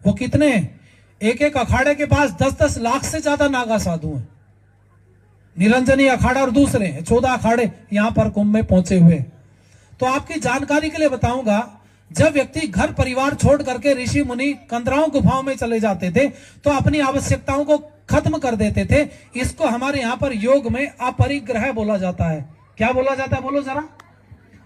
वो कितने हैं? एक एक अखाड़े के पास 10-10 लाख से ज्यादा नागा साधु हैं। निरंजनी अखाड़ा और दूसरे 14 अखाड़े यहां पर कुंभ में पहुंचे हुए। तो आपकी जानकारी के लिए बताऊंगा, जब व्यक्ति घर परिवार छोड़ करके ऋषि मुनि कंदराओं गुफाओं में चले जाते थे तो अपनी आवश्यकताओं को खत्म कर देते थे। इसको हमारे यहां पर योग में अपरिग्रह बोला जाता है। क्या बोला जाता है? बोलो जरा।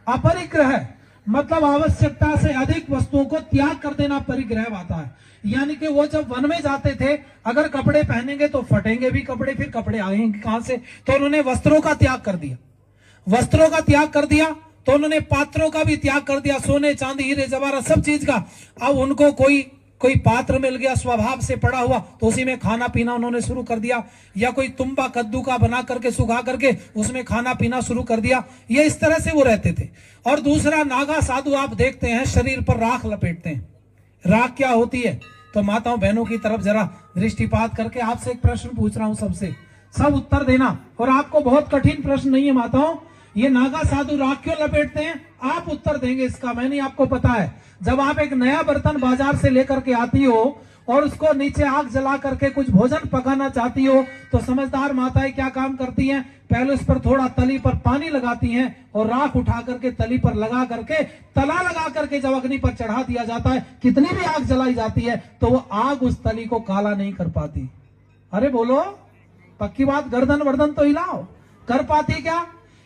अपरिग्रह मतलब आवश्यकता से अधिक वस्तुओं को त्याग कर देना परिग्रह आता है। यानी कि वो जब वन में जाते थे, अगर कपड़े पहनेंगे तो फटेंगे भी कपड़े, फिर कपड़े आएंगे कहां से? तो उन्होंने वस्त्रों का त्याग कर दिया। वस्त्रों का त्याग कर दिया तो उन्होंने पात्रों का भी त्याग कर दिया, सोने चांदी हीरे जवाहरात सब चीज का। अब उनको कोई पात्र मिल गया स्वभाव से पड़ा हुआ तो उसी में खाना पीना उन्होंने शुरू कर दिया, या कोई तुम्बा कद्दू का बना करके सुखा करके उसमें खाना पीना शुरू कर दिया। ये इस तरह से वो रहते थे। और दूसरा, नागा साधु आप देखते हैं शरीर पर राख लपेटते हैं। राख क्या होती है? तो माताओं बहनों की तरफ जरा दृष्टिपात करके आपसे एक प्रश्न पूछ रहा हूं, सबसे सब उत्तर देना। और आपको बहुत कठिन प्रश्न नहीं है माताओं, ये नागा साधु राख क्यों लपेटते हैं आप उत्तर देंगे इसका, मैंने आपको पता है। जब आप एक नया बर्तन बाजार से लेकर के आती हो और उसको नीचे आग जला करके कुछ भोजन पकाना चाहती हो तो समझदार माताएं क्या काम करती हैं? पहले उस पर थोड़ा तली पर पानी लगाती हैं और राख उठा करके तली पर लगा करके तला लगा करके जब अग्नि पर चढ़ा दिया जाता है, कितनी भी आग जलाई जाती है तो वो आग उस तली को काला नहीं कर पाती। अरे बोलो, पक्की बात, गर्दन वर्दन तो हिलाओ। कर पाती क्या?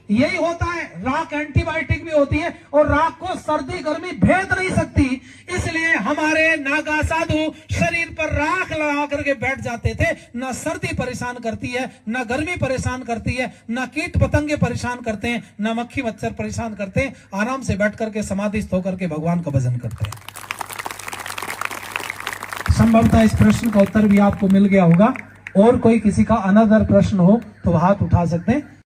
यही होता है। राख एंटीबायोटिक भी होती है और राख को सर्दी गर्मी भेद नहीं सकती, इसलिए हमारे नागा साधु शरीर पर राख लगा करके बैठ जाते थे। ना सर्दी परेशान करती है, ना गर्मी परेशान करती है, ना कीट पतंगे परेशान करते हैं, ना मक्खी मच्छर परेशान करते हैं। आराम से बैठ करके समाधिस्थ होकर के भगवान का भजन करते हैं। संभवतः इस प्रश्न का उत्तर भी आपको मिल गया होगा। और कोई किसी का अनदर प्रश्न हो तो हाथ उठा सकते हैं।